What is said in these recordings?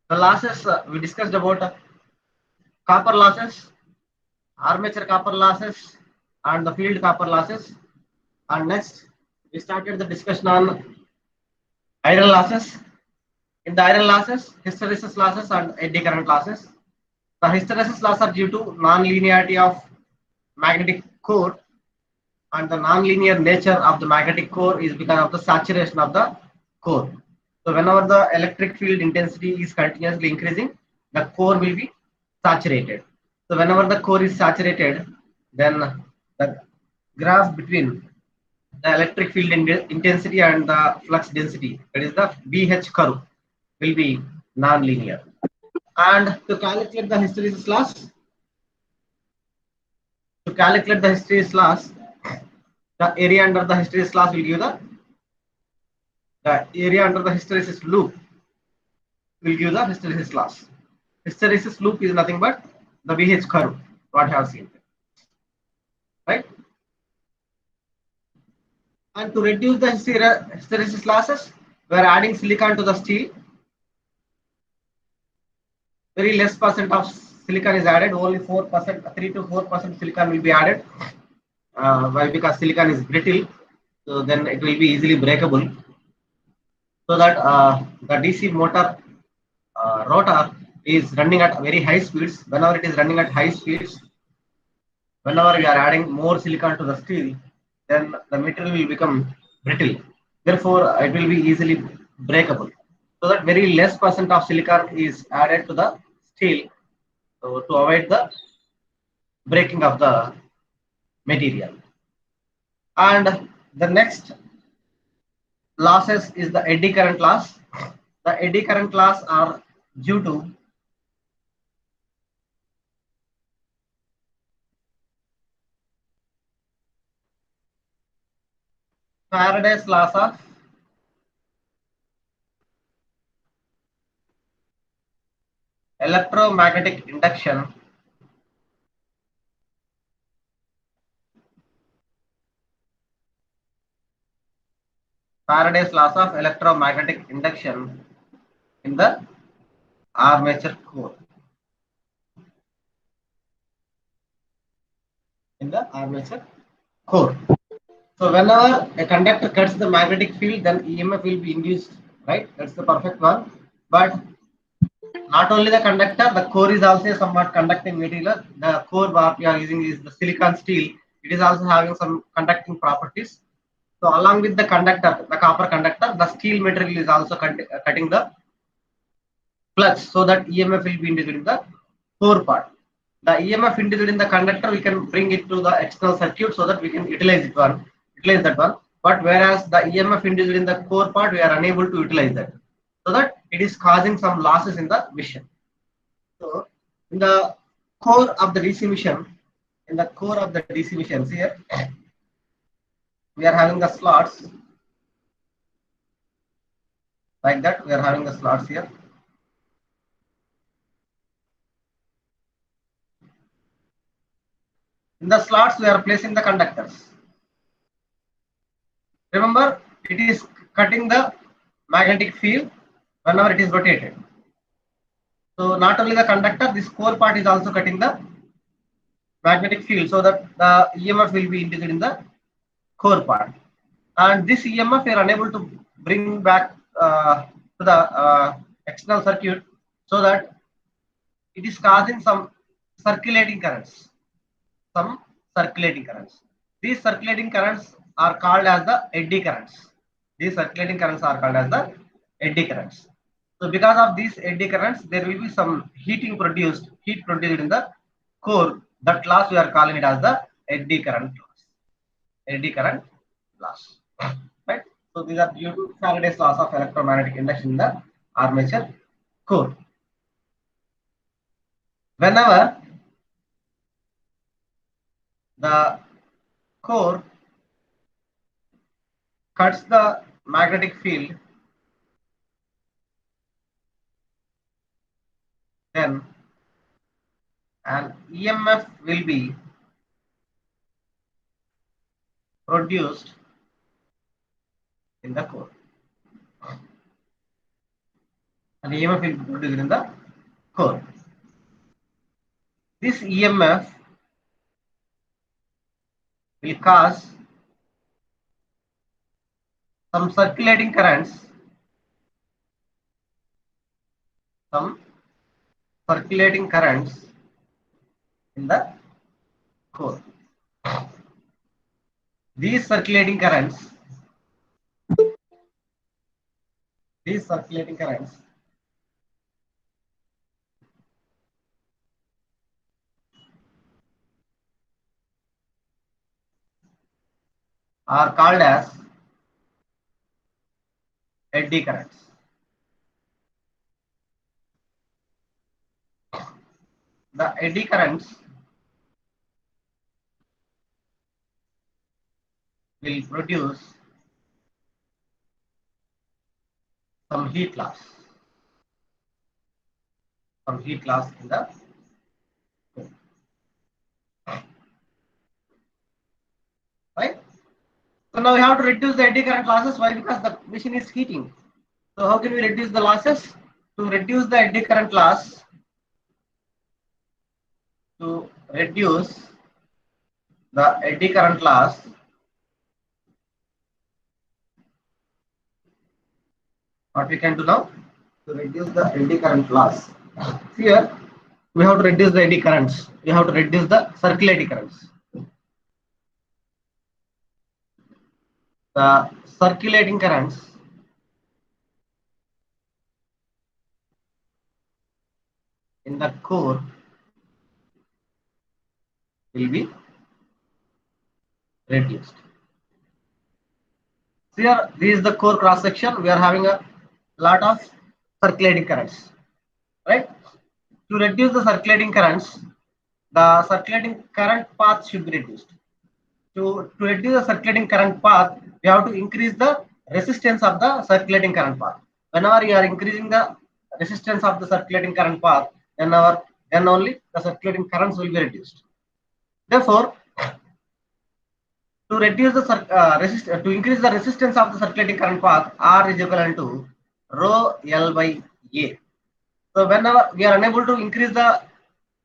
The losses we discussed about copper losses, armature copper losses, and the field copper losses. And next, we started the discussion on iron losses. In the iron losses, hysteresis losses and eddy current losses. The hysteresis loss are due to non-linearity of magnetic core, and the non-linear nature of the magnetic core is because of the saturation of the core. So whenever the electric field intensity is continuously increasing, the core will be saturated. So whenever the core is saturated, then the graph between the electric field intensity and the flux density, that is the BH curve, will be non-linear. And to calculate the hysteresis loss, the area under the hysteresis loss will give the area under the hysteresis loop will give the hysteresis loss. Hysteresis loop is nothing but the BH curve, what I have seen, right? And to reduce the hysteresis losses, we are adding silicon to the steel. Very less percent of silicon is added, only 4%, 3 to 4% silicon will be added. Why? Because silicon is brittle, so then it will be easily breakable. So that the DC motor rotor is running at very high speeds. Whenever it is running at high speeds, whenever we are adding more silicon to the steel, then the material will become brittle. Therefore, it will be easily breakable. So that very less percent of silicon is added to the steel, so to avoid the breaking of the material. And the next losses is the eddy current loss. The eddy current loss are due to Faraday's laws of electromagnetic induction. Faraday's laws of electromagnetic induction in the armature core. In the armature core. So whenever a conductor cuts the magnetic field, then EMF will be induced, right? That's the perfect one. But not only the conductor, the core is also a somewhat conducting material. The core what we are using is the silicon steel. It is also having some conducting properties. So along with the conductor, the copper conductor, the steel material is also cutting the flux, so that EMF will be induced in the core part. The EMF induced in the conductor, we can bring it to the external circuit so that we can utilize that one. But whereas the EMF induced in the core part, we are unable to utilize that, so that it is causing some losses in the mission. So in the core of the DC mission, here, we are having the slots like that. We are having the slots here. In the slots, we are placing the conductors. Remember, it is cutting the magnetic field whenever it is rotated. So not only the conductor, this core part is also cutting the magnetic field, so that the EMF will be induced in the core part. And this EMF we are unable to bring back to the external circuit, so that it is causing some circulating currents. Some circulating currents. These circulating currents are called as the eddy currents. These circulating currents are called as the eddy currents. So because of these eddy currents, there will be some heat produced in the core. That loss we are calling it as the eddy current loss. Eddy current loss. Right? So these are due to Faraday's laws of electromagnetic induction in the armature core. Whenever the core cuts the magnetic field, then an EMF will be produced in the core. and EMF will be produced in the core. This EMF will cause some circulating currents, some circulating currents in the core. These circulating currents, these circulating currents are called as eddy currents. The eddy currents will produce some heat loss, in the core, right? So now we have to reduce the eddy current losses. Why? Because the machine is heating. So how can we reduce the losses? To reduce the eddy current loss, to reduce the eddy current loss, what we can do now? To reduce the eddy current loss. Here we have to reduce the eddy currents. We have to reduce the circulating currents. The circulating currents in the core will be reduced. So here, this is the core cross section. We are having a lot of circulating currents, right? To reduce the circulating currents, the circulating current path should be reduced. To reduce the circulating current path, we have to increase the resistance of the circulating current path. Whenever you are increasing the resistance of the circulating current path, then only the circulating currents will be reduced. Therefore, to reduce the to increase the resistance of the circulating current path, R is equivalent to rho L by A. So whenever we are unable to increase the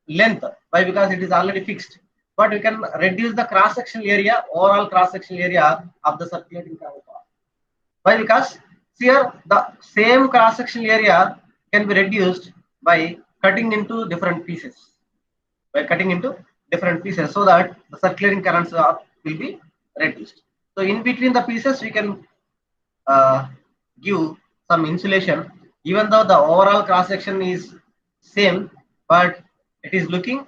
length, why? Because it is already fixed. But we can reduce the cross sectional area, overall cross sectional area of the circulating current path. Why? Because here the same cross sectional area can be reduced by cutting into different pieces. So that the circulating currents will be reduced. So in between the pieces, we can give some insulation, even though the overall cross section is same, but it is looking,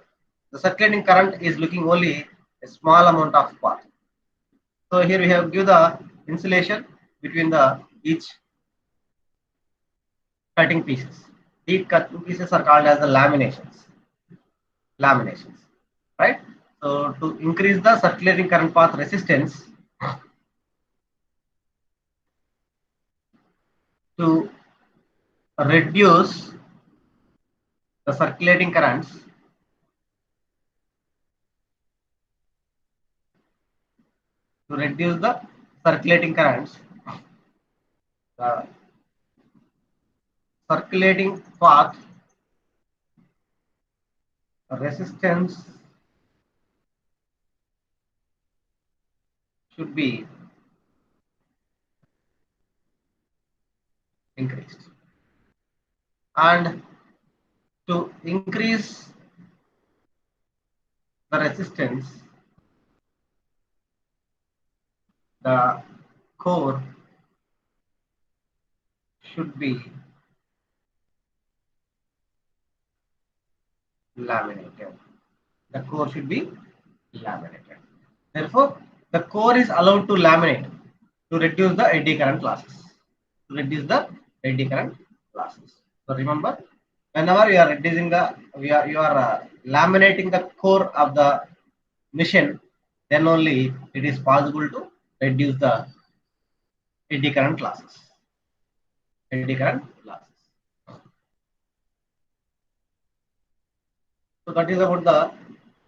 the circulating current is looking only a small amount of path. So here we have give the insulation between the each cutting pieces. These cutting pieces are called as the laminations, right? So to increase the circulating current path resistance, to reduce the circulating currents, the circulating path resistance should be increased. And to increase the resistance, the core should be laminated. The core should be laminated. Therefore, the core is allowed to laminate to reduce the eddy current losses. So remember, whenever you are reducing the, you are laminating the core of the machine, then only it is possible to reduce the eddy current losses. So that is about the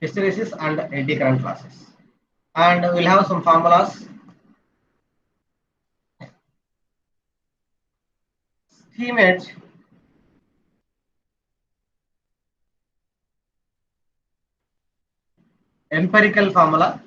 hysteresis and eddy current losses. And we'll have some formulas. Steam edge empirical formula.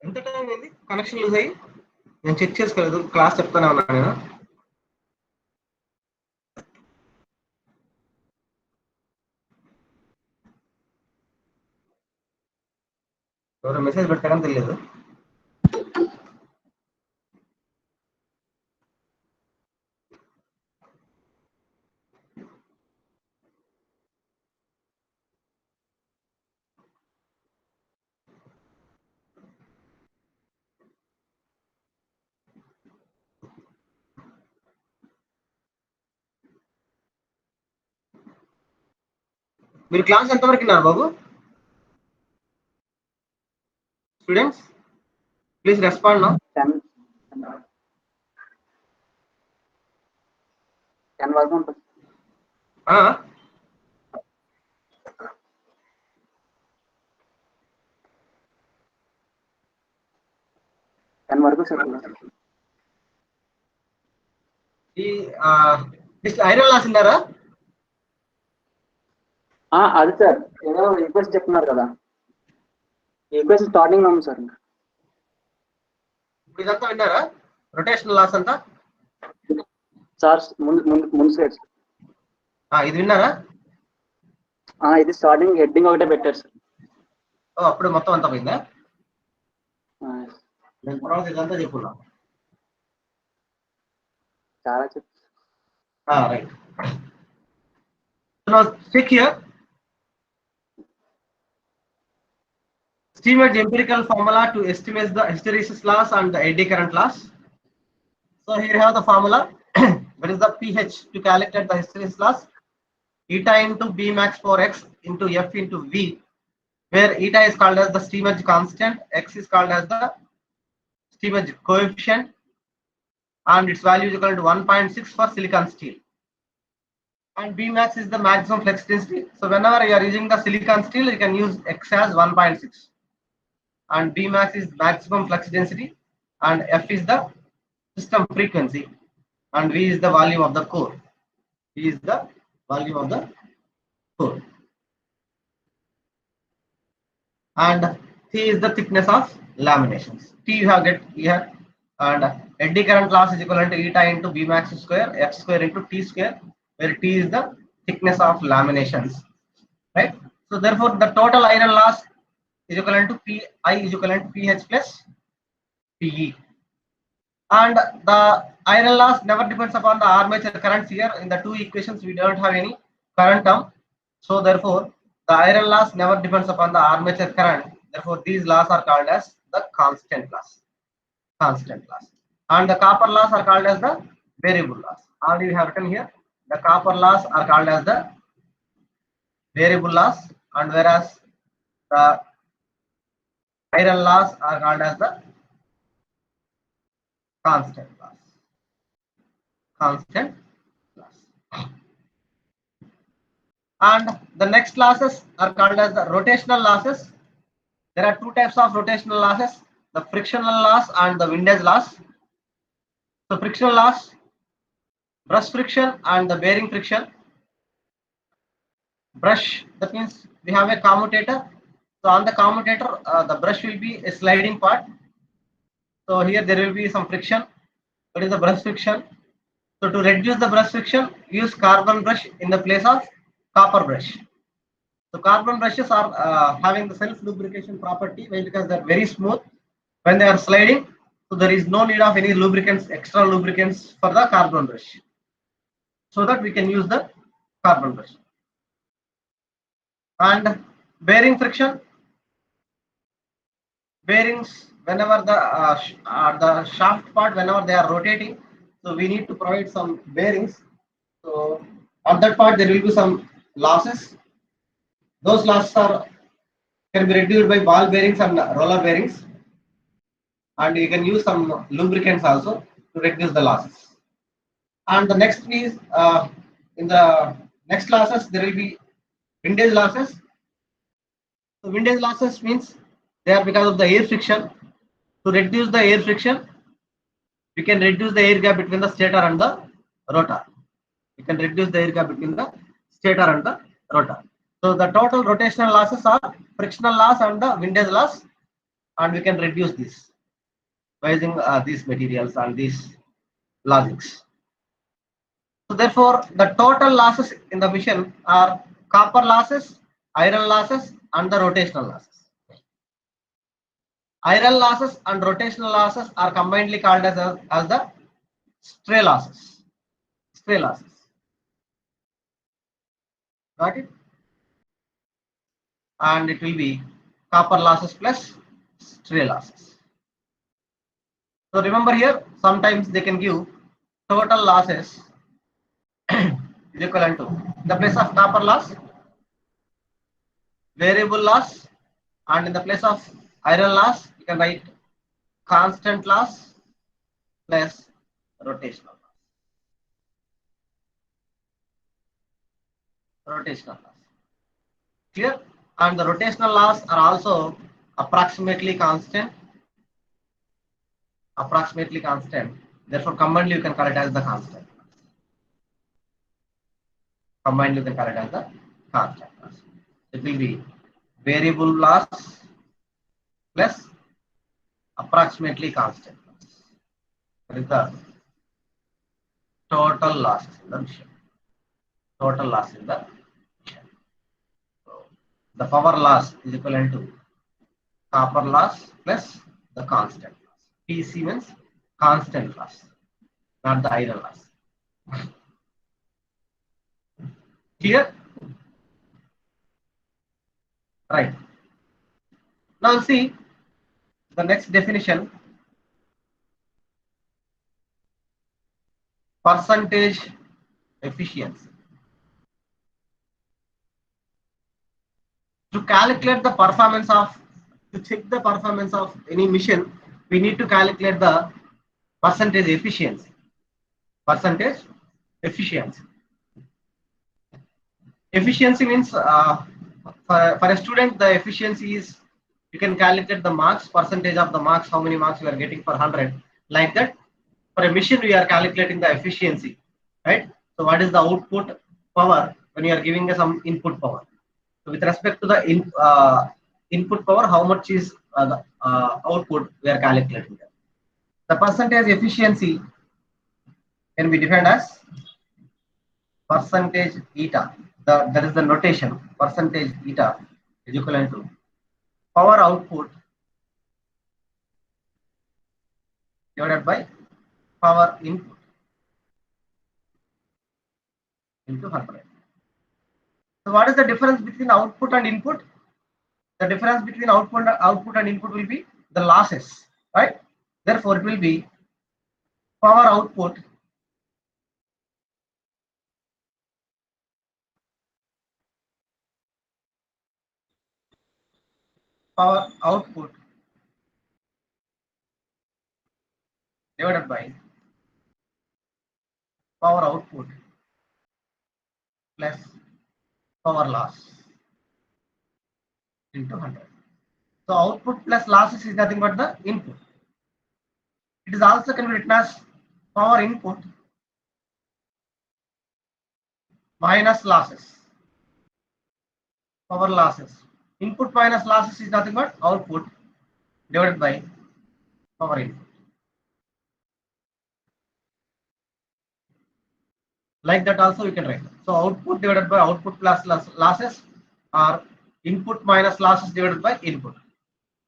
ఎంత time అయింది connection loose అయ్యి? నేను check చేసుకోలేదు, class చెప్తానే ఉన్నాను నేను. ఎవరో message పెట్టారని తెలియదు. మీరు క్లాస్ ఎంతవరకు విన్నారు బాబు? Students please respond now. 10 వరకు ఉంటుంది. 10 వరకు సార్. ఈ ఐరన్ లాస్ ఉన్నారా? అది సార్ ఏదో ఈక్వేషన్ చెప్తున్నారు కదా, ఈక్వేషన్ స్టార్టింగ్ లో ఉంది సార్. ఇదంతా విన్నారా రొటేషనల్ లాస్ అంతా? సార్ ముందు స్లైడ్. ఇది విన్నారా? ఇది స్టార్టింగ్ హెడ్డింగ్ ఒకటే పెట్టారు సార్. అప్పుడు మొత్తం అంతా పోయిందా? నేను తర్వాత ఇదంతా చెప్పున్నా. చాలా చెప్పు. Right. Now check here. Steamer's empirical formula to estimate the hysteresis loss and the eddy current loss. So here you have the formula. What is the pH to calculate the hysteresis loss? Eta into B max for X into F into V, where eta is called as the Steamer's constant, X is called as the Steamer's coefficient, and its value is equal to 1.6 for silicon steel. And B max is the maximum flux density. So whenever you are using the silicon steel, you can use X as 1.6. And B max is maximum flux density, and F is the system frequency, and V is the volume of the core. V is the volume of the core, and T is the thickness of laminations. T you have get here, and eddy current loss is equivalent to eta into B max square F square into T square, where T is the thickness of laminations, right? So therefore the total iron loss is equivalent to Pi is equivalent to PH plus PE, and the iron loss never depends upon the armature currents. Here in the two equations we don't have any current term, so therefore the iron loss never depends upon the armature current. Therefore these loss are called as the constant loss, and the copper loss are called as the variable loss. Already we have written here, the copper loss are called as the variable loss, and whereas the iron loss are called as the constant loss. And the next losses are called as the rotational losses. There are two types of rotational losses, the frictional loss and the windage loss. So frictional loss, brush friction and the bearing friction. Brush, that means we have a commutator. So on the commutator, the brush will be a sliding part. So here there will be some friction. What is the brush friction? So to reduce the brush friction, use carbon brush in the place of copper brush. So carbon brushes are having the self lubrication property, because they are very smooth when they are sliding. So there is no need of any lubricants, extra lubricants for the carbon brush, so that we can use the carbon brush. And bearing friction, bearings, whenever the shaft part, whenever they are rotating, so we need to provide some bearings. So on that part there will be some losses. Those losses can be reduced by ball bearings and roller bearings, and you can use some lubricants also to reduce the losses. And the next is in the next losses there will be windage losses. So windage losses means they are because of the air friction. To reduce the air friction, we can reduce the air gap between the stator and the rotor. So the total rotational losses are frictional loss and the windage loss. and we can reduce this by using these materials and these logics. So therefore, the total losses in the machine are copper losses, iron losses, and the rotational losses. Iron losses and rotational losses are combinedly called as the stray losses. Stray losses. Got it? And it will be copper losses plus stray losses. So remember here, sometimes they can give total losses is equivalent to the place of copper loss, variable loss, and in the place of iron loss, you can write constant loss plus rotational loss. Rotational loss. Clear? And the rotational loss are also approximately constant. Approximately constant. Therefore, combinedly you can call it as the constant. Combinedly you can call it as the constant loss. It will be variable loss plus approximately constant loss. That is the total loss in the machine. Total loss in the machine. So the power loss is equivalent to copper loss plus the constant loss. PC means constant loss, not the iron loss. Clear? Right. Now see the next definition. Percentage efficiency. To calculate the performance of, to check the performance of any machine, we need to calculate the percentage efficiency. Percentage efficiency. Efficiency means for a student, the efficiency is, you can calculate the marks, percentage of the marks, how many marks you are getting per 100. Like that, for a machine, we are calculating the efficiency, right? So what is the output power when you are giving some input power? So with respect to the input power, how much is the output we are calculating that. The percentage efficiency can be defined as percentage eta. That is the notation. Percentage eta is equivalent to power output divided by power input into 100. So what is the difference between output and input? The difference between output and input will be the losses, right? Therefore, it will be power output divided by power output plus power loss into 100. So output plus losses is nothing but the input. It is also can be written as power input minus losses. Power losses. Input minus losses is nothing but output divided by power input. Like that also we can write. So output divided by output plus losses, or input minus losses divided by input.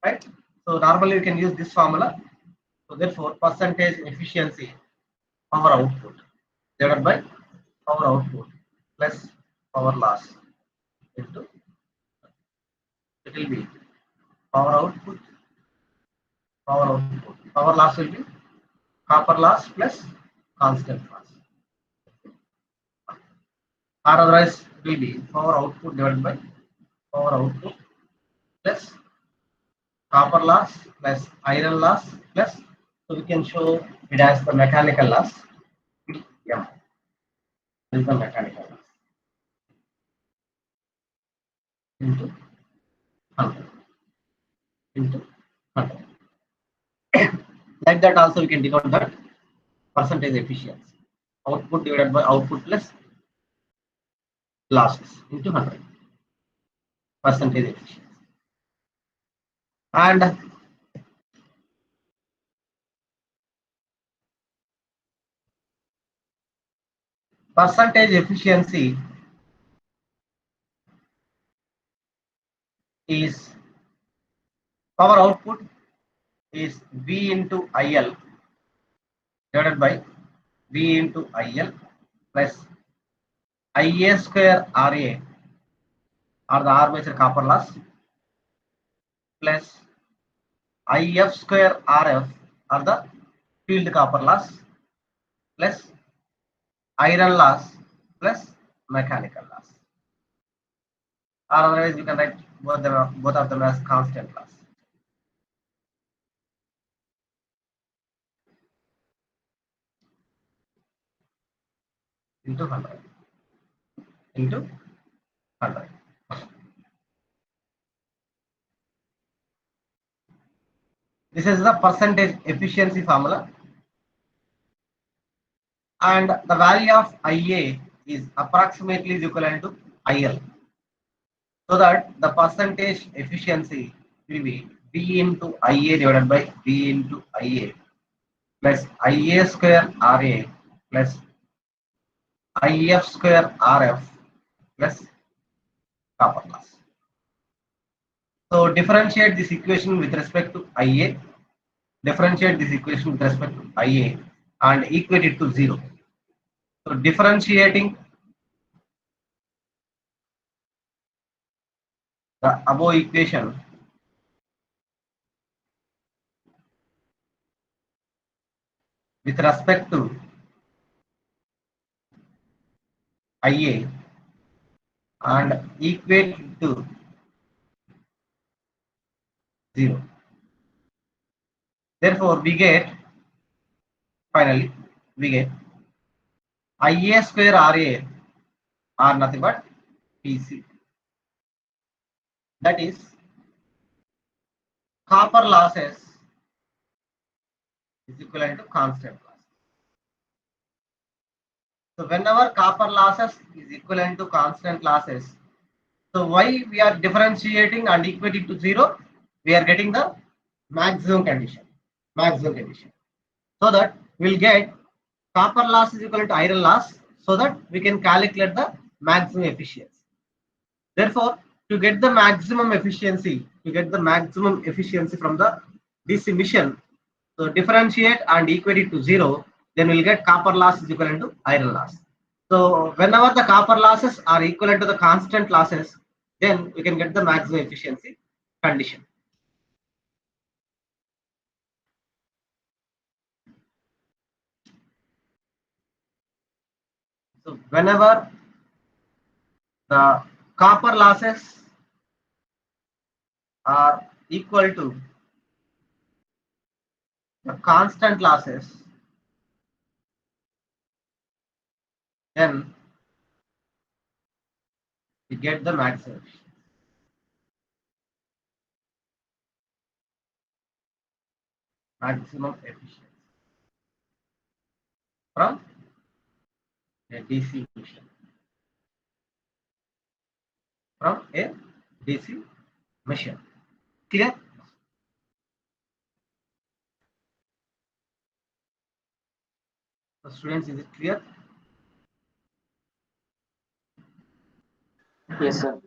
Right? So normally we can use this formula. So therefore, percentage efficiency power output divided by power output plus power loss into, it will be power output. Power loss will be copper loss plus constant loss. Or otherwise it will be power output divided by power output plus copper loss plus iron loss plus, so we can show it as the mechanical loss. Yeah, this is the mechanical loss into 100 into 100. Like that also we can denote that percentage efficiency. Output divided by output plus losses into 100. Percentage efficiency. And percentage efficiency is power output is V into IL divided by V into IL plus IA square RA or the armature copper loss plus IF square RF or the field copper loss plus iron loss plus mechanical loss. Or otherwise we can write both of them as constant loss. Into 100 into 100. This is the percentage efficiency formula, and the value of IA is approximately equivalent to IL, so that the percentage efficiency will be V into IA divided by V into IA plus IA square RA plus IF square RF plus copper loss. So differentiate this equation with respect to IA, differentiate this equation with respect to IA and equate it to 0. So differentiating the above equation, with respect to IA and equate it to 0. Therefore, finally, we get IA square RA are nothing but PC. That is, copper losses is equivalent to constant loss. So whenever copper losses is equivalent to constant losses, so why we are differentiating and equating to 0? We are getting the maximum condition. So that we'll get copper loss is equal to iron loss, so that we can calculate the maximum efficiency. Therefore, to get the maximum efficiency, from the this emission, so differentiate and equate it to 0, then we'll get copper loss is equivalent to iron loss. So whenever the copper losses are equivalent to the constant losses, then we can get the maximum efficiency condition. So whenever the copper losses are equal to the constant losses, then we get the maximum efficiency from a DC machine. Clear? So students, is it clear? Yes, sir.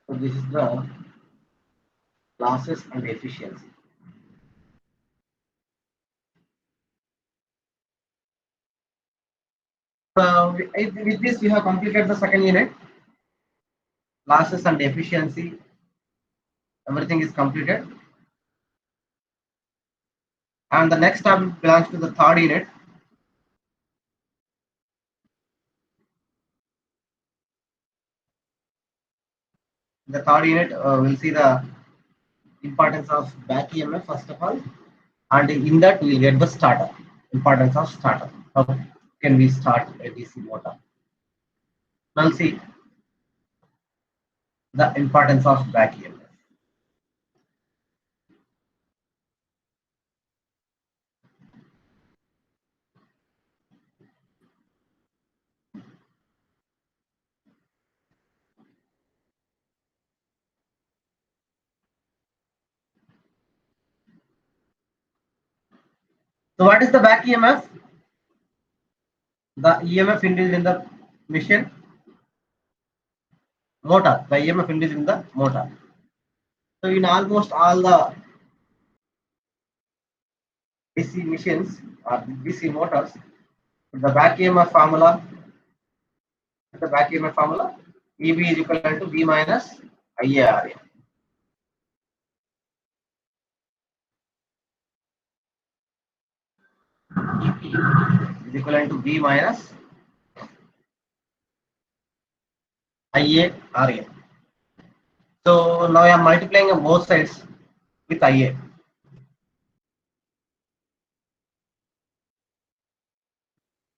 So this is the losses and efficiency. So with this we have completed the second unit. Losses and efficiency, everything is completed. And the next topic belongs to the third unit. The third unit will see the importance of back EMF first of all, and in that we will get the starter, importance of starter. How can we start a DC motor? Now see the importance of back EMF. So what is the back EMF? The EMF induced in the machine motor. The EMF induced in the motor. So in almost all the DC machines or DC motors, the back EMF formula, EB is equal to V minus IARA. EP is equivalent to V minus IARA. So now I am multiplying on both sides with IA.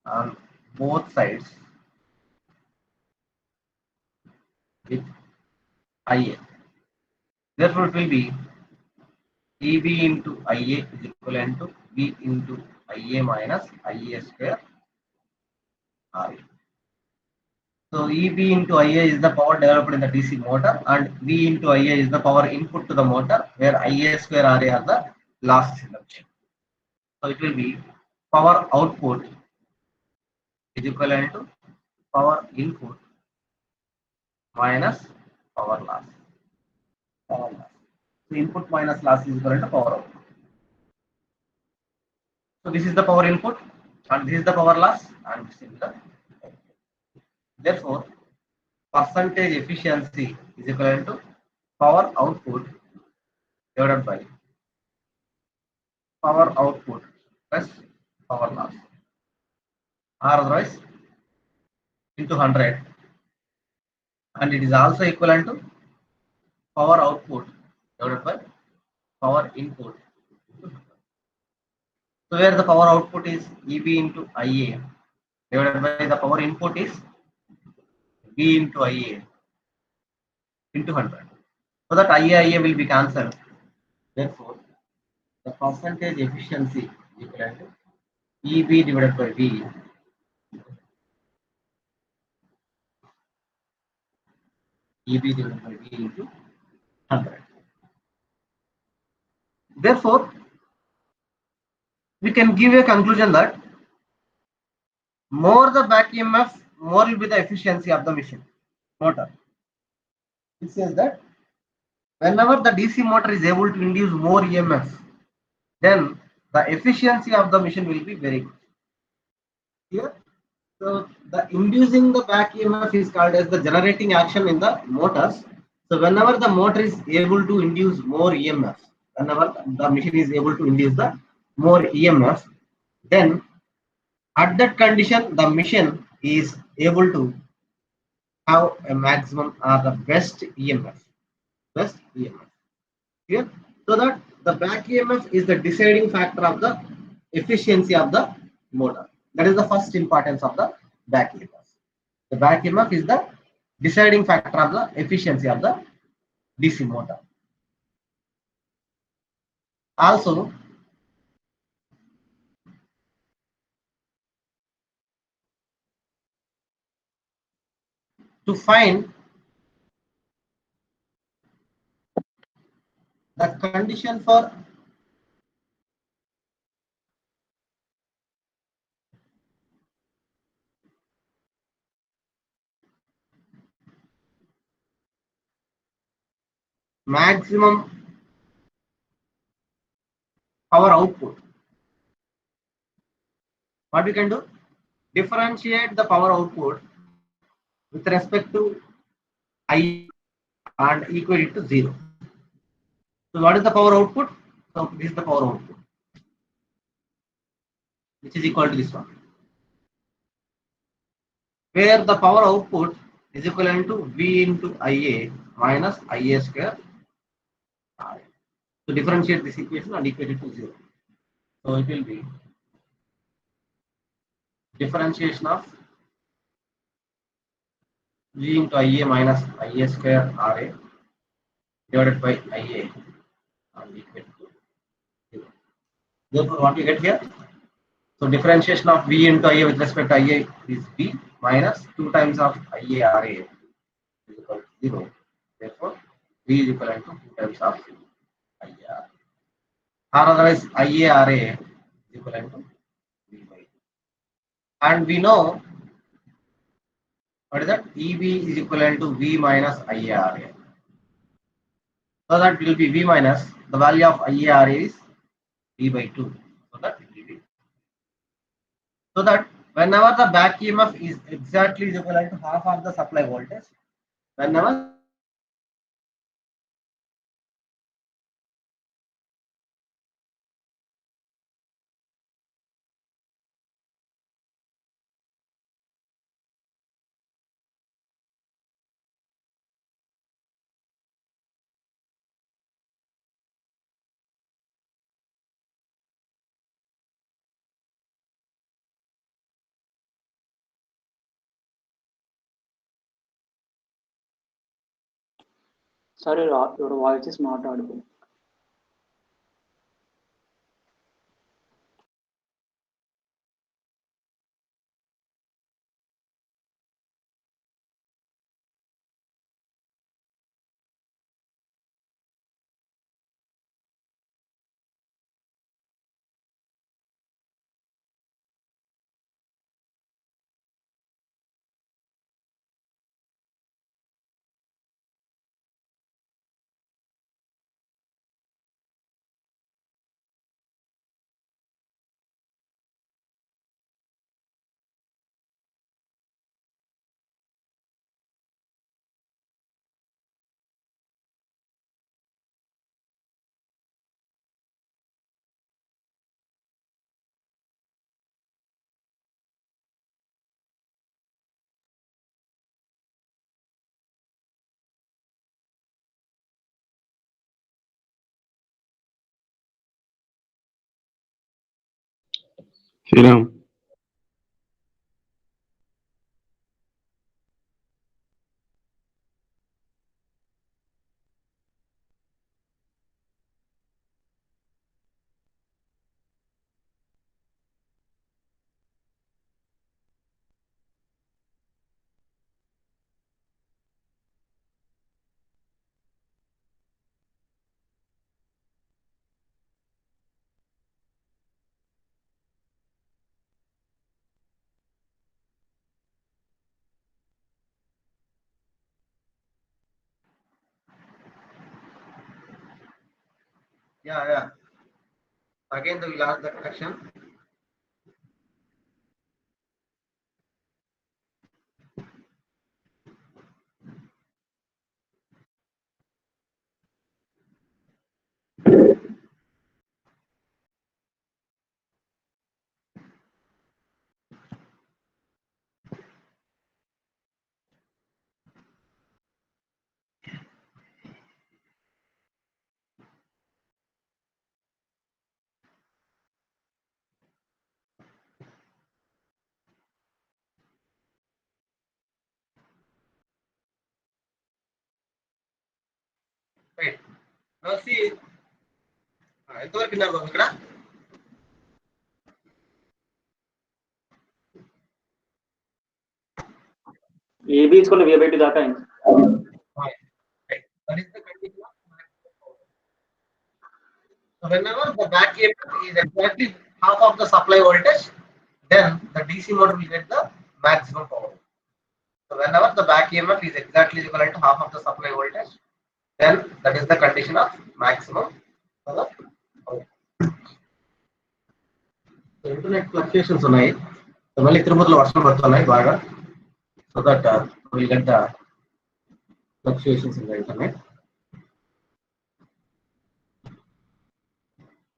On both sides with IA. Therefore, it will be EB into IA is equivalent to V into IA minus IA square RA. So EB into IA is the power developed in the DC motor, and V into IA is the power input to the motor, where IA square RA are the losses in the machine. So it will be power output is equivalent to power input minus power loss. Power loss. So input minus loss is equivalent to power output. So this is the power input, and this is the power loss, and this is the. Therefore, percentage efficiency is equivalent to power output divided by power output plus power loss, or otherwise into 100, and it is also equivalent to power output divided by power input. So where the power output is EB into IA divided by the power input is V into IA into 100. So that IA will be cancelled. Therefore, the percentage efficiency is equivalent to EB divided by V divided by V into 100. Therefore, we can give a conclusion that more the back EMF, more will be the efficiency of the machine motor. It says that whenever the DC motor is able to induce more EMF, then the efficiency of the machine will be very good. Here, so the inducing the back EMF is called as the generating action in the motors. So whenever the motor is able to induce more EMF, whenever the machine is able to induce the more EMF, then at that condition the machine is able to have a maximum or the best EMF. Best EMF. Here, so that the back EMF is the deciding factor of the efficiency of the motor. That is the first importance of the back EMF. The back EMF is the deciding factor of the efficiency of the DC motor. Also, to find the condition for maximum power output, what we can do? Differentiate the power output with respect to I and equal it to 0. So what is the power output? So this is the power output, which is equal to this one, where the power output is equivalent to V into IA minus IA square RA. So differentiate this equation and equate it to 0. So it will be differentiation of V into IA minus IA square RA divided by IA and equate to 0. Therefore, what we get here? So differentiation of V into IA with respect to IA is V minus 2 times of IA RA is equal to 0. Therefore, V is equivalent to 2 times of IA. Or otherwise, IA RA is equivalent to V by 2. And we know what is that? EB is equivalent to V minus IARA. So that will be V minus the value of IARA is V by 2. So that it will be. So that whenever the back EMF is exactly is equivalent to half of the supply voltage, whenever Sorry, your voice is not audible. Sriram. yeah. Again, we lost the connection. Right. Now see, ఎంతవరకు విన్నారు బాబు ఇక్కడ? AB is equal to V by 2 దాకా అయింది. Right. That is the condition of maximum power. So whenever the back EMF is exactly half of the supply voltage, then the DC motor will get the maximum power. So whenever the back EMF is exactly equivalent to half of the supply voltage, then that is the condition of maximum power. So internet fluctuations ఉన్నాయి. So మళ్ళీ తిరుపతిలో వర్షం పడుతున్నాయి బాగా. So that we'll get the fluctuations in the internet.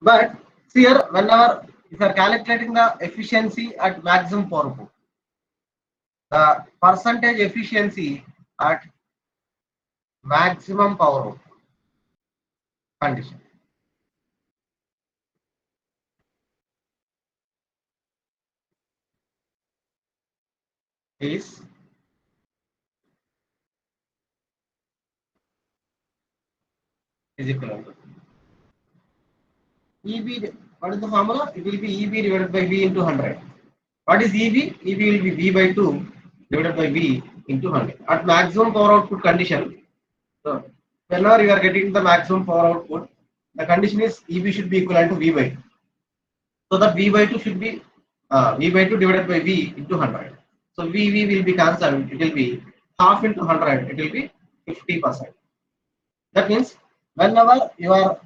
But see here, whenever if you are calculating the efficiency at maximum power output, the percentage efficiency at maximum power output condition is equal to EB. What is the formula? It will be EB divided by V into 100. What is EB? EB will be V by 2 divided by V into 100. At maximum power output condition, so whenever you are getting the maximum power output, the condition is EB should be equivalent to V by 2. So that V by 2 should be V by 2 divided by V into 100. So V will be cancelled. It will be half into 100. It will be 50%. That means whenever you are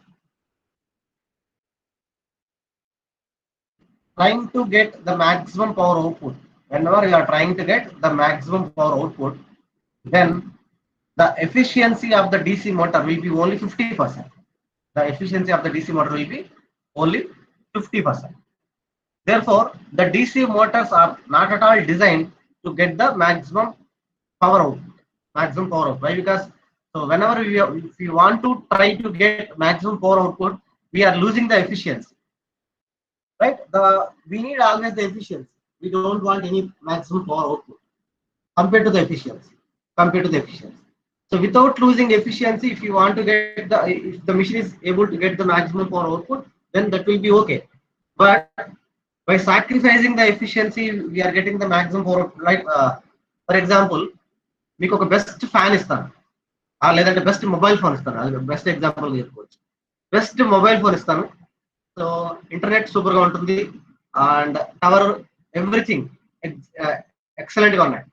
trying to get the maximum power output, whenever you are trying to get the maximum power output, then the efficiency of the DC motor will be only 50%. The efficiency of the DC motor will be only 50%. Therefore, the DC motors are not at all designed to get the maximum power output. Maximum power output. Why? Because so whenever if we want to try to get maximum power output, we are losing the efficiency. Right? We need always the efficiency. We don't want any maximum power output compared to the efficiency. Compared to the efficiency. So without losing efficiency, if you want to get if the machine is able to get the maximum power output, then that will be okay. But by sacrificing the efficiency, we are getting the maximum power output. Like for example, మీకు ఒక best fan ఇస్తాను లేదంటే best mobile phone ఇస్తాను, అది best example చెప్పుకోవచ్చు. Best mobile phone ఇస్తాను. So internet super గా ఉంటుంది అండ్ టవర్ ఎవ్రీథింగ్ ఎక్సలెంట్ గా ఉన్నాయి.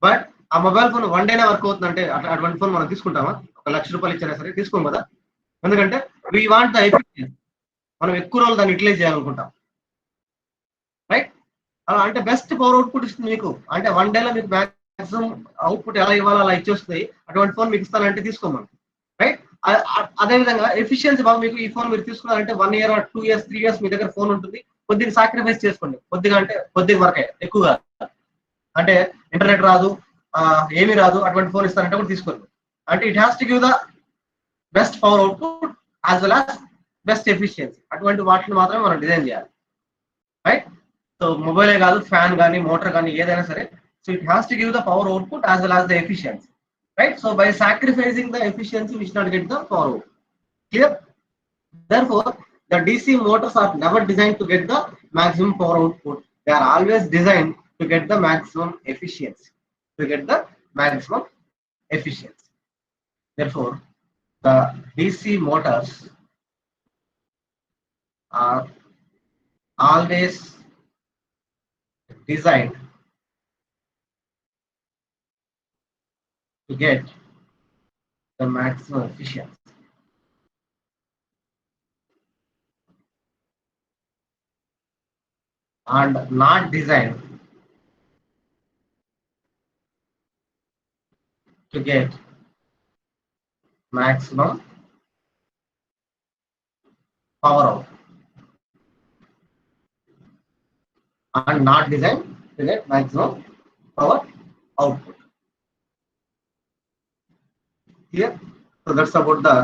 బట్ ఆ మొబైల్ ఫోన్ వన్ డేనే వర్క్ అవుతుందంటే అటువంటి ఫోన్ మనం తీసుకుంటామా? ₹1,00,000 ఇచ్చినా సరే తీసుకోం కదా. ఎందుకంటే వీ వాంట్ ద ఎఫిషియన్సీ, మనం ఎక్కువ రోజులు దాన్ని యూటిలైజ్ చేయాలనుకుంటాం. రైట్? అలా అంటే బెస్ట్ పవర్ అవుట్పుట్ ఇస్తుంది మీకు, అంటే వన్ డేలో మీకు మ్యాక్సిమం అవుట్పుట్ ఎలా ఇవ్వాలో అలా ఇచ్చేస్తుంది. అటువంటి ఫోన్ మీకు ఇస్తానంటే తీసుకోమని. రైట్? అదేవిధంగా ఎఫిషియన్సీ బాగా మీకు ఈ ఫోన్ మీరు తీసుకున్నారంటే 1 year 2 years 3 years మీ దగ్గర ఫోన్ ఉంటుంది. కొద్దిగా సాక్రిఫైస్ చేసుకోండి. కొద్దిగా అంటే కొద్దిగా వరకే, ఎక్కువగా అంటే ఇంటర్నెట్ రాదు, ఏమీ రాదు, అటువంటి ఫోన్ ఇస్తానంటే కూడా తీసుకోండి. అంటే it has to give the best power output as well as best efficiency. అటువంటి వాటిని మాత్రమే మనం డిజైన్ చేయాలి. రైట్? సో మొబైలే కాదు, ఫ్యాన్ కానీ మోటార్ కానీ ఏదైనా సరే, so it has to give the power output as well as the efficiency. Right? So by sacrificing the efficiency, we should not get the power output. Clear? Therefore, the DC motors are never designed to get the maximum power output. They are always designed to get the maximum efficiency. To get the maximum efficiency. Therefore, the DC motors are always designed to get the maximum efficiency. And not designed to get maximum power out. And not designed to get maximum power output. Here, so that's about the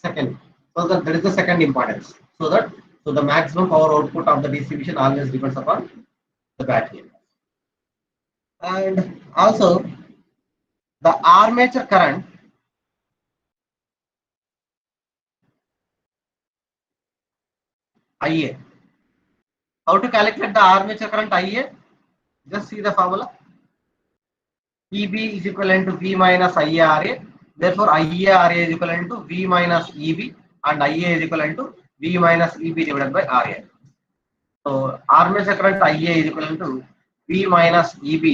second. So that is the second importance. So the maximum power output of the DC machine always depends upon the battery. And also the armature current IA. How to calculate the armature current IA? Just see the formula. EB is equivalent to V minus IARA. Therefore, IARA is equivalent to V minus EB, and IA is equivalent to V minus EB divided by RA. So, armature current IA is equivalent to V minus EB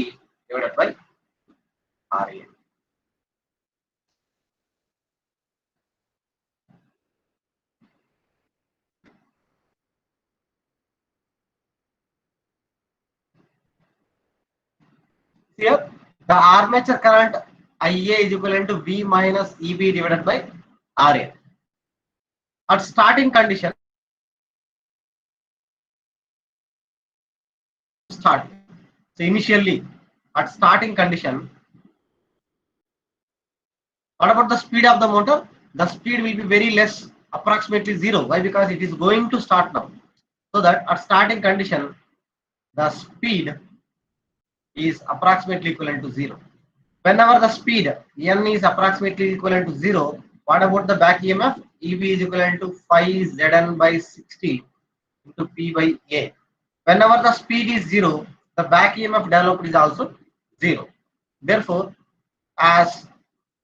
divided by RA. Here, the armature current IA is equivalent to V minus EB divided by RA. At starting condition, start. So initially, at starting condition, what about the speed of the motor? The speed will be very less, approximately 0. Why? Because it is going to start now. So that at starting condition, the speed is approximately equivalent to 0. Whenever the speed n is approximately equivalent to 0, what about the back EMF? EB is equivalent to 5 Zn by 60 into P by A. Whenever the speed is 0, the back EMF developed is also 0. Therefore, as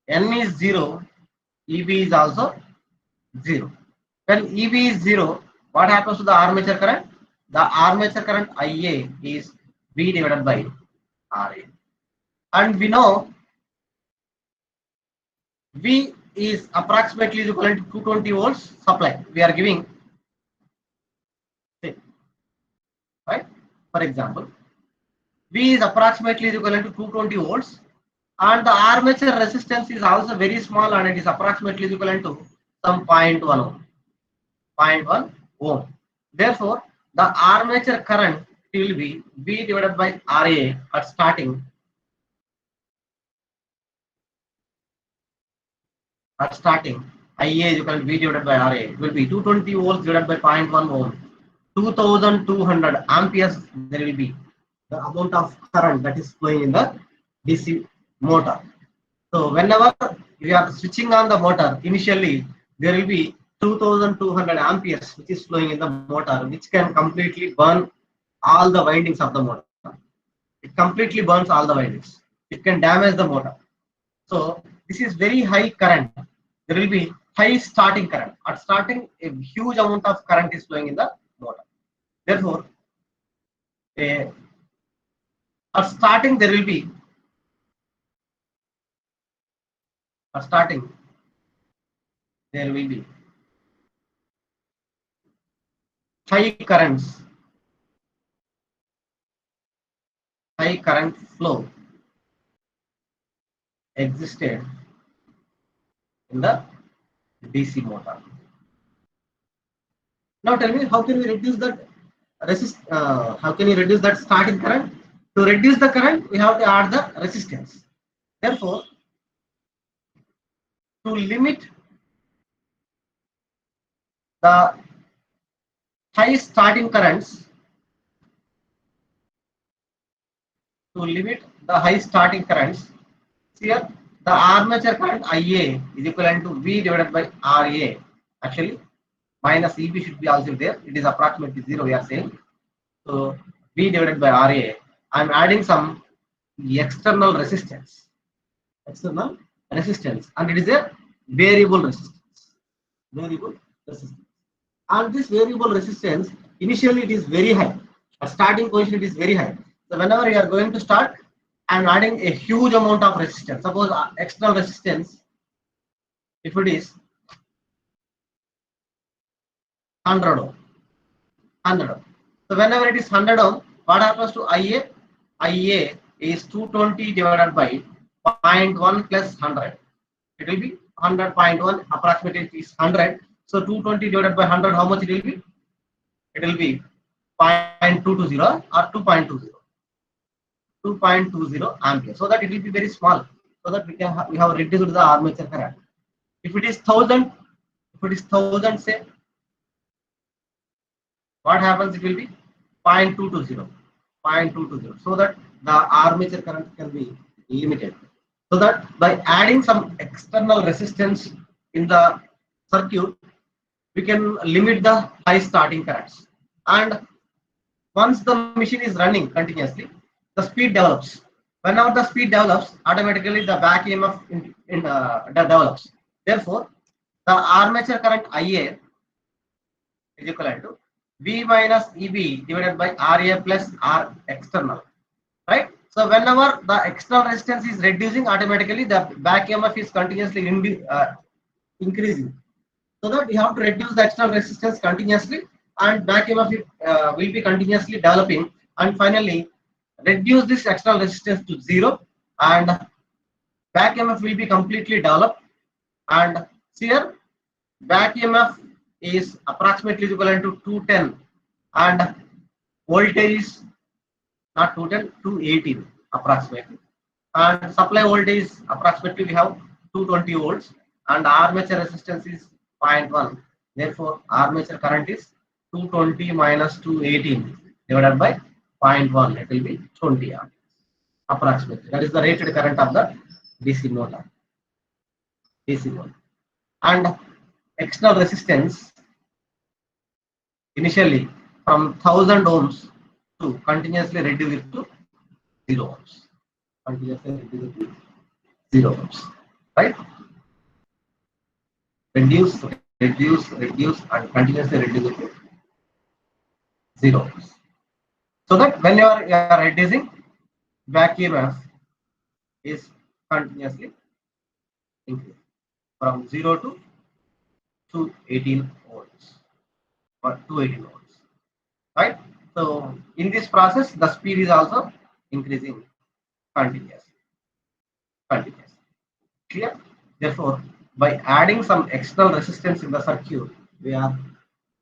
n is 0, EB is also 0. When EB is 0, what happens to the armature current? The armature current IA is V divided by RA. And we know V is approximately equivalent to 220 volts supply. We are giving, right? For example, V is approximately equivalent to 220 volts, and the armature resistance is also very small, and it is approximately equivalent to some 0.1 ohm. 0.1 ohm. Therefore, the armature current will be V divided by RA at starting. IA is equal to V divided by RA. It will be 220 volts divided by 0.1 ohm. 2200 amperes there will be the amount of current that is flowing in the DC motor. So whenever you are switching on the motor, initially there will be 2200 amperes which is flowing in the motor, which can completely burn all the windings of the motor. It completely burns all the windings. It can damage the motor. So this is very high current. There will be high starting current. At starting, a huge amount of current is flowing in the motor. Therefore, at starting there will be high current flow existed in the DC motor. Now tell me, how can we reduce that how can we reduce that starting current? To reduce the current, we have to add the resistance. Therefore, to limit the high starting currents, here the armature current IA is equivalent to V divided by RA. Actually, minus EB should be also there. It is approximately 0, we are saying. So V divided by RA. I am adding some external resistance, and it is a variable resistance. And this variable resistance, initially it is very high. A starting position, it is very high. So whenever you are going to start, I am adding a huge amount of resistance. Suppose external resistance, if it is 100 ohm. So whenever it is 100 ohm, what happens to IA? IA is 220 divided by 0.1 plus 100. It will be 100.1, approximately it is 100. So 220 divided by 100, how much it will be? It will be 0.220 or 2.20. 2.20 amperes, so that it will be very small, so that we have reduced the armature current. If it is 1000, say, what happens? It will be 0.220, so that the armature current can be limited. So that by adding some external resistance in the circuit, we can limit the high starting currents. And once the machine is running continuously, the speed develops. Whenever the speed develops, automatically the back EMF develops. Therefore, the armature current IA is equivalent to V minus EB divided by RA plus R external. Right? So whenever the external resistance is reducing, automatically the back EMF is continuously increasing. So that we have to reduce the external resistance continuously, and back EMF will be continuously developing, and finally reduce this external resistance to 0, and back EMF will be completely developed. And here back EMF is approximately equivalent to 210, and voltage is not 210, 218 approximately, and supply voltage approximately we have 220 volts, and armature resistance is 0.1. Therefore, armature current is 220 minus 218 divided by 0.1. It will be 20 amperes approximately. That is the rated current of the DC motor. And external resistance initially from 1000 ohms to continuously reduce it to 0 ohms. Right? Reduce and continuously reduce it to 0 volts. So that whenever you are reducing, back EMF is continuously increasing from 0 to 218 volts or 218 volts, right? So in this process, the speed is also increasing continuously. Clear? Therefore, by adding some external resistance in the circuit, we are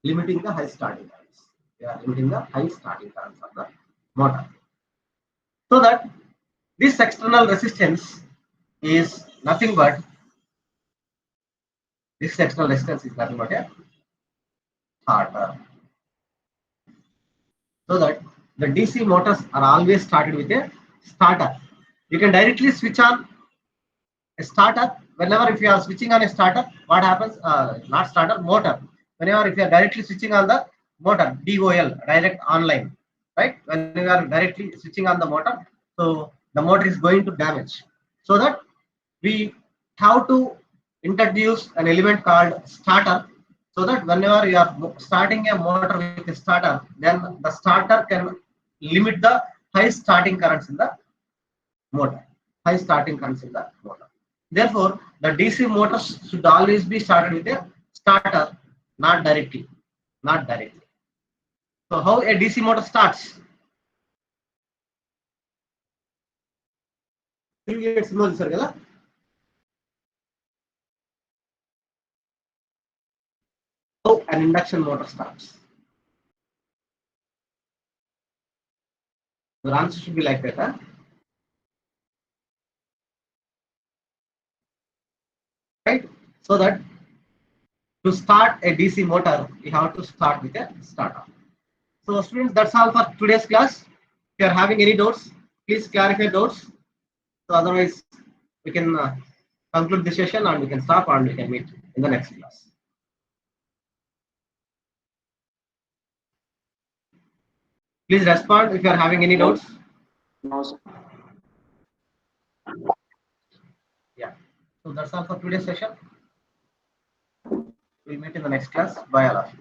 limiting the high starting currents. We are limiting the high starting currents of the motor. So that this external resistance is nothing but a starter. So that the DC motors are always started with a starter. You can directly switch on a starter whenever if you are switching on a starter. What happens? Not starter, motor. Whenever if you are directly switching on the motor, DOL, direct online, right? When you are directly switching on the motor, so the motor is going to damage. So that we have to introduce an element called starter, so that whenever you are starting a motor with a starter, then the starter can limit the high starting currents in the motor. Therefore, the DC motors should always be started with a starter, not directly. So how a DC motor starts? How an induction motor starts? The answer should be like that, huh? Right? So that to start a DC motor, you have to start with a starter. So students, that's all for today's class. If you are having any doubts, please clarify doubts. So otherwise, we can conclude the session and we can stop and we can meet in the next class. Please respond if you are having any doubts. No, sir. Yeah. So that's all for today's session. We'll meet in the next class. Bye all of you.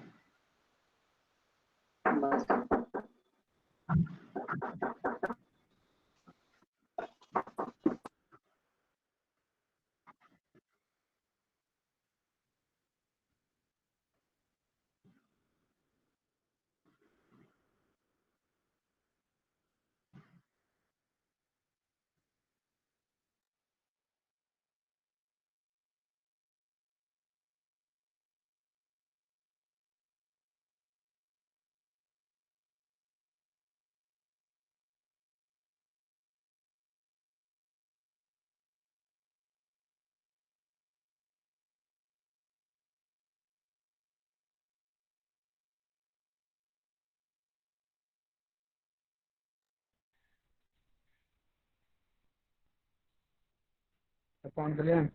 Pawan Kalyan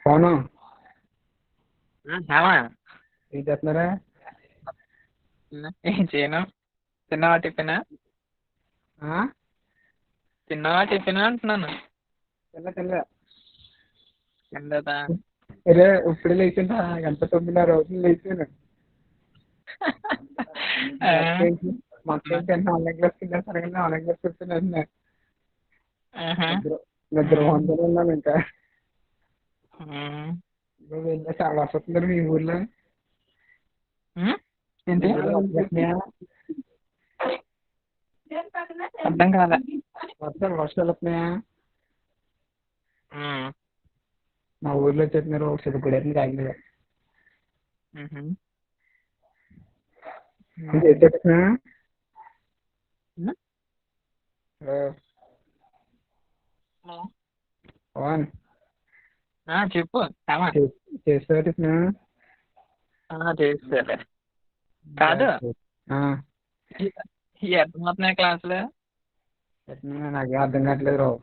Pawan ఏం చేస్తున్నారా? ఏం చేయను. తిన్నావా tiffin? తిన్నావా tiffin అంటున్నాను. తినలే తినలేదా? అరే ఇప్పుడే లేచిందా? గంట 9:30 అవుతుంది లేచాను. మొత్తం ఆన్లైన్ క్లాస్కి వెళ్ళాను. సరిగ్గా ఆన్లైన్ క్లాస్ చెప్తున్నాను. నిద్ర వందలు ఉన్నాను. ఇంకా చాలా వర్షం వస్తుంది మీ ఊర్లో. ఏంటి అర్థం కాలే? వర్షాలు వస్తున్నాయా? మా ఊర్లో చెప్పినారు ఒకసారి కూడా కాగింది. చెప్పినా పవన్ చెప్పు. చేస్తా టిఫిన్ చేసేలే. కాదు అర్థమవుతున్నాయి క్లాసులు? నాకేం అర్థం కావట్లేదు రావు.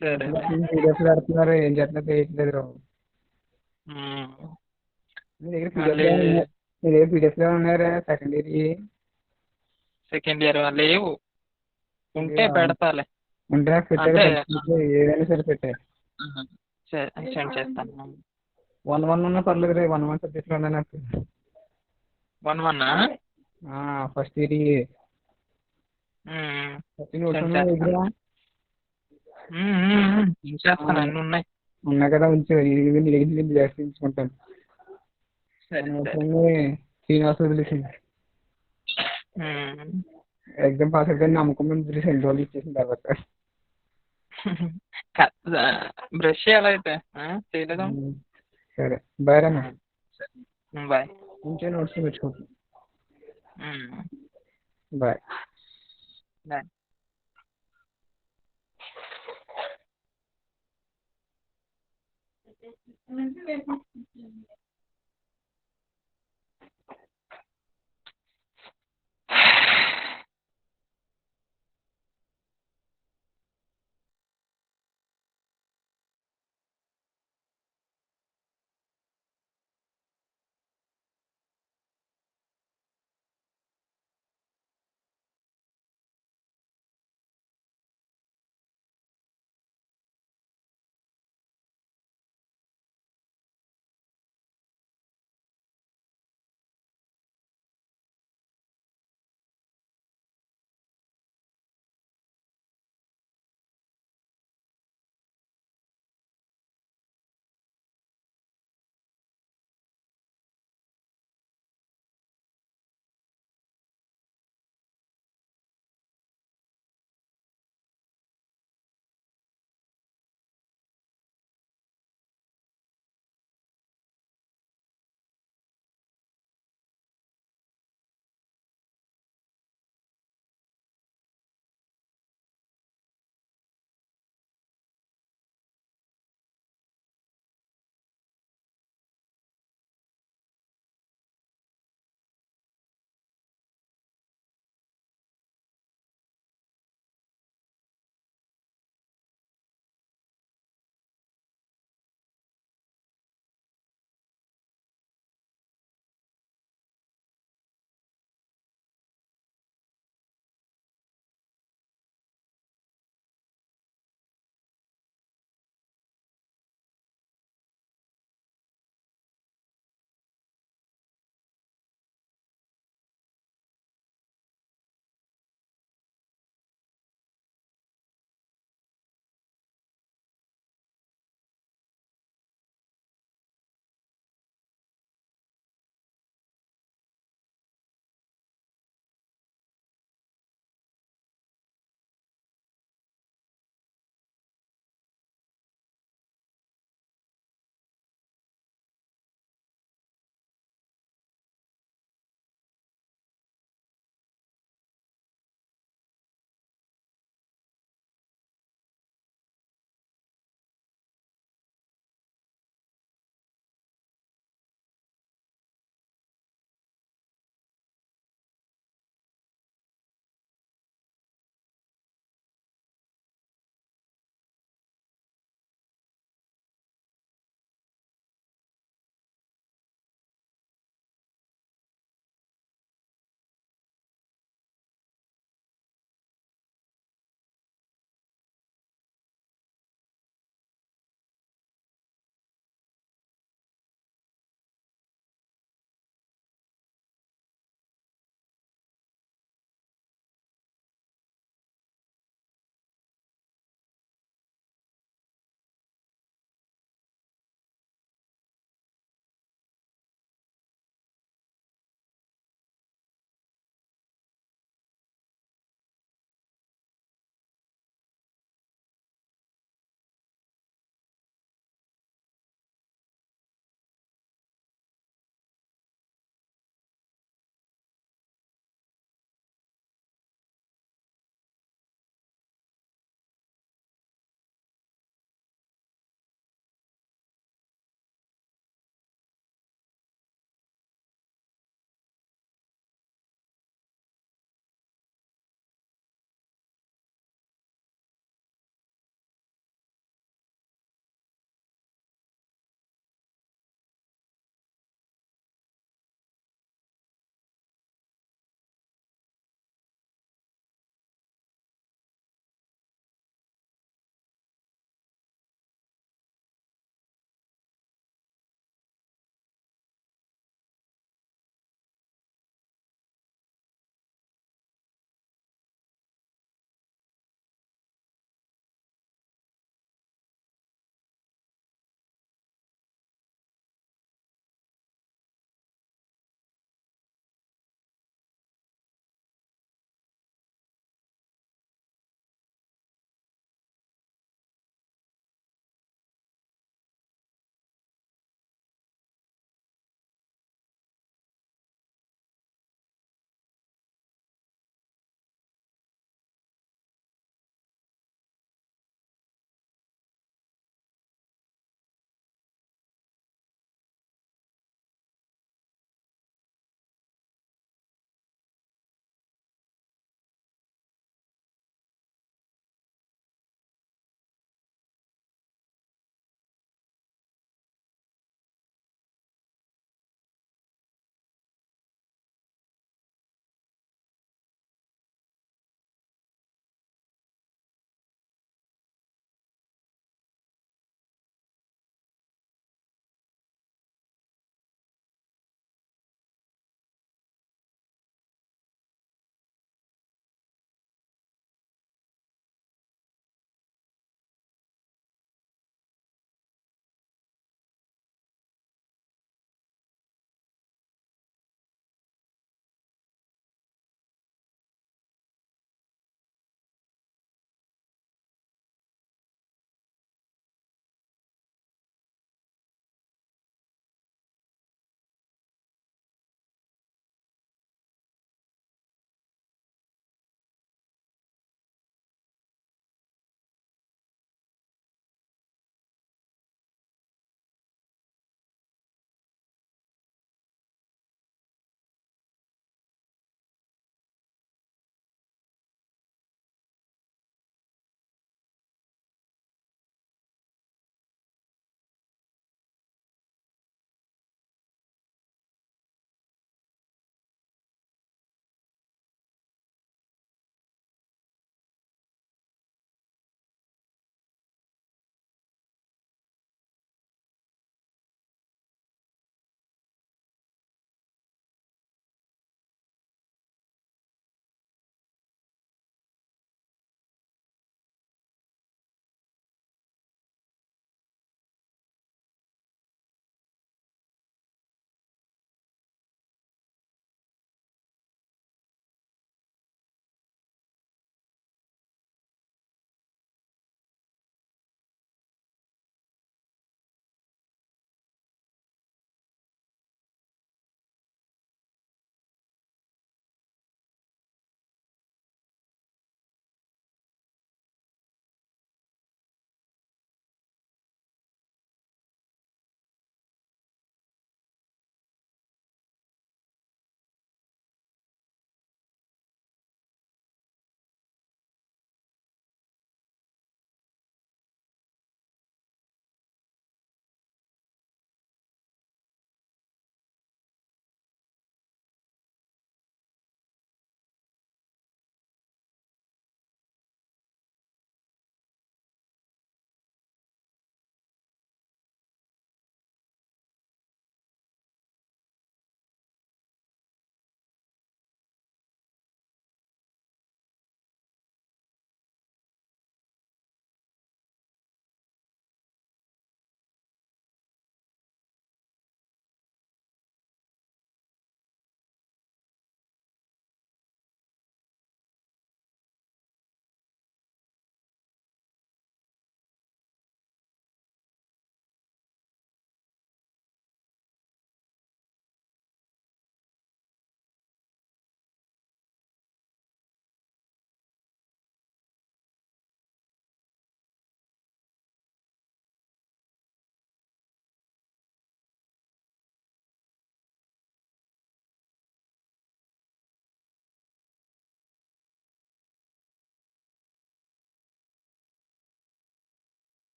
సరే పీడిఎఫ్ పెడుతున్నారు, ఏం చేస్తున్నారు తెలియట్లేదు రావు. మీ దగ్గర పీడిఎఫ్ లో ఉన్నారా? సెకండ్ ఇయర్ లేవు. ఉంటే పెడతాలే. ఉంటే పెట్టారు, ఏదైనా సరే పెట్టారు. సెండ్ చేస్తాను. వన్ ఉన్నా పర్లేదు రే, 1 సబ్జెక్ట్లో ఉన్నా నాకు. 1-1. ఫస్ట్ ఇయర్ ఫస్ట్ నోట్స్ దగ్గర చేస్తాను, అన్ని ఉన్నాయి. ఉన్నా కదా, ఉంచు. ఇది జాస్తి ఉంచుకుంటాను. సరే నోట్స్ సరే. అన్ని శ్రీనివాస్ వదిలేసింది. ఎగ్జామ్ పాస్ అయితే నమ్మకం మీద వదిలేసి 2 రోజులు ఇచ్చేసిన తర్వాత. బ్రష్ చేయాలి అయితే చేయలేదా? సరే బాయ్ రా. బాయ్. ఉంచే నోట్స్ తెచ్చుకుంటాను. బాయ్. బాయ్.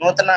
నూతన